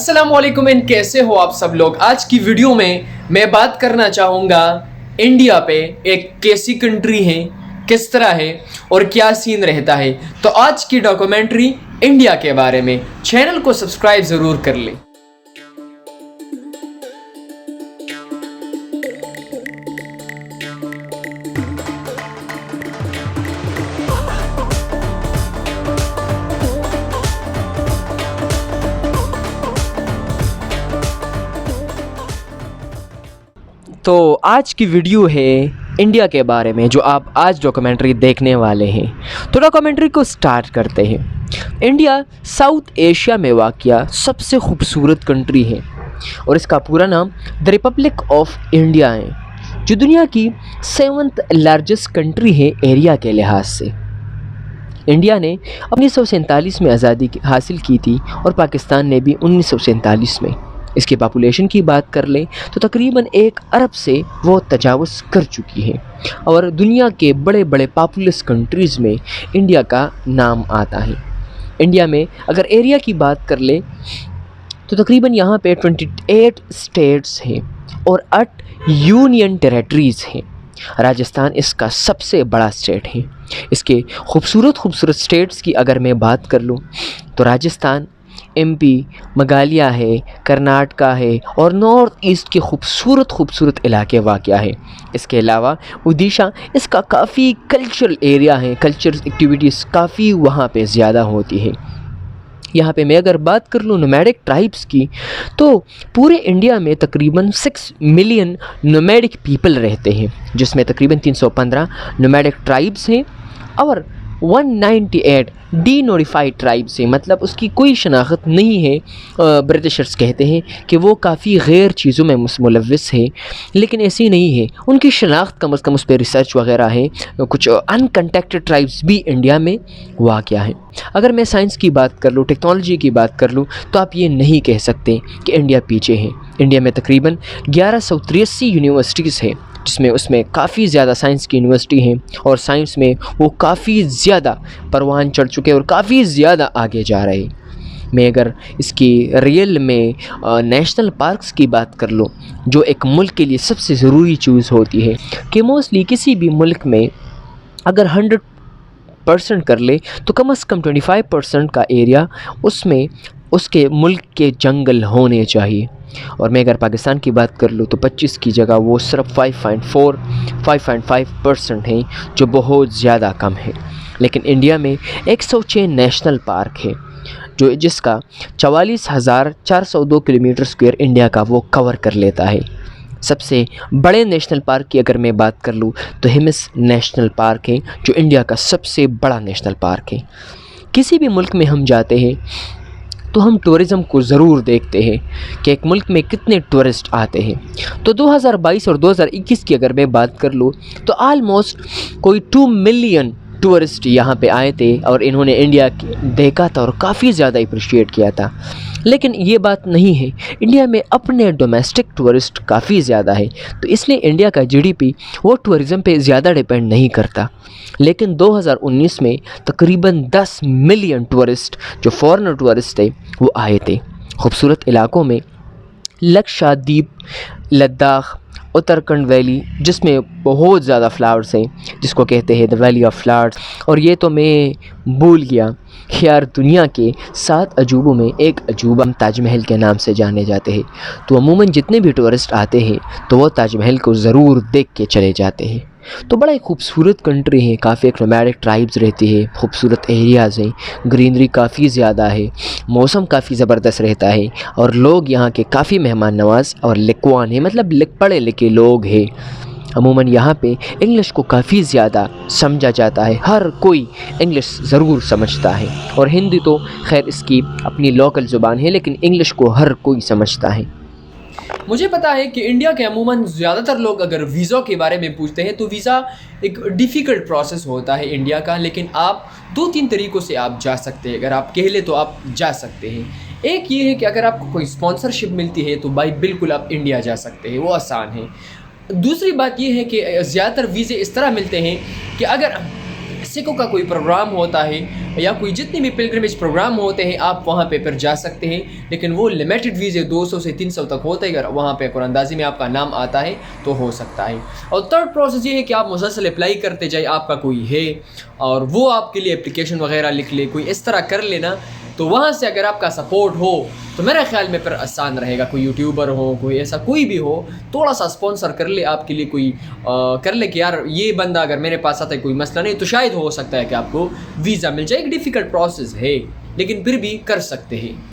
अस्सलाम वालेकुम एंड कैसे हो आप सब लोग। आज की वीडियो में मैं बात करना चाहूँगा इंडिया पे, एक कैसी कंट्री है, किस तरह है और क्या सीन रहता है। तो आज की डॉक्यूमेंट्री इंडिया के बारे में। चैनल को सब्सक्राइब ज़रूर कर लें। तो आज की वीडियो है इंडिया के बारे में, जो आप आज डॉक्यूमेंट्री देखने वाले हैं। तो डॉक्यूमेंट्री को स्टार्ट करते हैं। इंडिया साउथ एशिया में वाक़या सबसे खूबसूरत कंट्री है और इसका पूरा नाम द रिपब्लिक ऑफ इंडिया है, जो दुनिया की 7th लार्जेस्ट कंट्री है एरिया के लिहाज से। इंडिया ने 1947 में आज़ादी हासिल की थी और पाकिस्तान ने भी 1947 में। इसकी पॉपुलेशन की बात कर लें तो तकरीबन 1 अरब से वो तजावुज़ कर चुकी है और दुनिया के बड़े बड़े पॉपुलस कंट्रीज़ में इंडिया का नाम आता है। इंडिया में अगर एरिया की बात कर लें तो तकरीबन यहाँ पे 28 स्टेट्स हैं और 8 यूनियन टेरेटरीज़ हैं। राजस्थान इसका सबसे बड़ा स्टेट है। इसके खूबसूरत स्टेट्स की अगर मैं बात कर लूँ तो राजस्थान, MP, मेघालय है, कर्नाटका है और नॉर्थ ईस्ट के खूबसूरत इलाके वाक़या है। इसके अलावा उड़ीसा, इसका काफ़ी कल्चरल एरिया है, कल्चरल एक्टिविटीज़ काफ़ी वहाँ पे ज़्यादा होती है। यहाँ पे मैं अगर बात कर लूँ नोमैडिक ट्राइब्स की, तो पूरे इंडिया में तकरीबन 6 मिलियन नोमैडिक पीपल रहते हैं, जिसमें तकरीबन 315 नोमैडिक ट्राइब्स हैं और 198 डी नोटिफाइड ट्राइब से, मतलब उसकी कोई शनाख्त नहीं है। ब्रिटिशर्स कहते हैं कि वो काफ़ी गैर चीज़ों में मुलव्वस है, लेकिन ऐसी नहीं है। उनकी शनाख्त कम अज़ कम उस पर रिसर्च वगैरह है। कुछ अनकंटैक्टेड ट्राइब्स भी इंडिया में वाक़या है। अगर मैं साइंस की बात कर लूँ, टेक्नोलॉजी की बात कर लूँ, तो आप ये नहीं कह सकते कि इंडिया पीछे है। इंडिया में तकरीबन 1183 यूनिवर्सिटीज़ है, जिसमें उसमें काफ़ी ज़्यादा साइंस की यूनिवर्सिटी हैं और साइंस में वो काफ़ी ज़्यादा परवान चढ़ चुके और काफ़ी ज़्यादा आगे जा रहे हैं। मैं अगर इसकी रियल में नेशनल पार्क्स की बात कर लूँ, जो एक मुल्क के लिए सबसे ज़रूरी चीज़ होती है कि मोस्टली किसी भी मुल्क में अगर 100% कर ले तो कम से कम 25% का एरिया उसमें उसके मुल्क के जंगल होने चाहिए। और मैं अगर पाकिस्तान की बात कर लूँ तो 25 की जगह वो सिर्फ 5.5% है, जो बहुत ज़्यादा कम है। लेकिन इंडिया में 106 नेशनल पार्क है, जो जिसका 44,402 किलोमीटर स्क्वायर इंडिया का वो कवर कर लेता है। सबसे बड़े नेशनल पार्क की अगर मैं बात कर लूँ तो हिमिस नेशनल पार्क है, जो इंडिया का सबसे बड़ा नेशनल पार्क है। किसी भी मुल्क में हम जाते हैं तो हम टूरिज़म को ज़रूर देखते हैं कि एक मुल्क में कितने टूरिस्ट आते हैं। तो 2022 और 2021 की अगर मैं बात कर लूँ तो आलमोस्ट कोई 2 मिलियन टूरिस्ट यहाँ पे आए थे और इन्होंने इंडिया देखा था और काफ़ी ज़्यादा अप्रिशिएट किया था। लेकिन ये बात नहीं है, इंडिया में अपने डोमेस्टिक टूरिस्ट काफ़ी ज़्यादा है, तो इसलिए इंडिया का GDP वो टूरिज़म पे ज़्यादा डिपेंड नहीं करता। लेकिन 2019 में तकरीबन 10 मिलियन टूरिस्ट, जो फॉरेनर टूरिस्ट थे, वो आए थे। खूबसूरत इलाकों में लक्षद्वीप, लद्दाख, उत्तराखंड वैली, जिसमें बहुत ज़्यादा फ्लावर्स हैं, जिसको कहते हैं द वैली ऑफ फ्लावर्स। और ये तो मैं भूल गया यार, दुनिया के 7 अजूबों में एक अजूबा ताजमहल के नाम से जाने जाते हैं। तो अमूमन जितने भी टूरिस्ट आते हैं तो वो ताजमहल को ज़रूर देख के चले जाते हैं। तो बड़ा ही खूबसूरत कंट्री है, काफ़ी नोमैडिक ट्राइब्स रहती है, खूबसूरत एरियाज़ हैं, ग्रीनरी काफ़ी ज़्यादा है, मौसम काफ़ी ज़बरदस्त रहता है और लोग यहाँ के काफ़ी मेहमान नवाज और लिखवान हैं, मतलब पढ़े लिखे लोग हैं। अमूमन यहाँ पे इंग्लिश को काफ़ी ज़्यादा समझा जाता है, हर कोई इंग्लिश ज़रूर समझता है। और हिंदी तो खैर इसकी अपनी लोकल ज़ुबान है, लेकिन इंग्लिश को हर कोई समझता है। मुझे पता है कि इंडिया के अमूमन ज़्यादातर लोग अगर वीज़ा के बारे में पूछते हैं तो वीज़ा एक डिफ़िकल्ट प्रोसेस होता है इंडिया का, लेकिन आप 2-3 तरीक़ों से आप जा सकते हैं। अगर आप कह ले तो आप जा सकते हैं। एक ये है कि अगर आपको कोई स्पॉन्सरशिप मिलती है तो भाई बिल्कुल आप इंडिया जा सकते हैं, वो आसान है। दूसरी बात ये है कि ज़्यादातर वीज़े इस तरह मिलते हैं कि अगर सिखों का कोई प्रोग्राम होता है या कोई जितने भी पिलग्रिमेज प्रोग्राम होते हैं आप वहाँ पे फिर जा सकते हैं, लेकिन वो लिमिटेड वीज़े 200 से 300 तक होते हैं। अगर वहाँ पे कुरानंदाजी में आपका नाम आता है तो हो सकता है। और थर्ड प्रोसेस ये है कि आप मुसलसल अप्लाई करते जाए, आपका कोई है और वो आपके लिए एप्लीकेशन वगैरह लिख ले, कोई इस तरह कर लेना, तो वहाँ से अगर आपका सपोर्ट हो तो मेरे ख्याल में फिर आसान रहेगा। कोई यूट्यूबर हो, कोई ऐसा कोई भी हो, थोड़ा सा स्पॉन्सर कर ले आपके लिए, कोई कर ले कि यार ये बंदा अगर मेरे पास आता है कोई मसला नहीं, तो शायद हो सकता है कि आपको वीज़ा मिल जाए। एक डिफ़िकल्ट प्रोसेस है लेकिन फिर भी कर सकते हैं।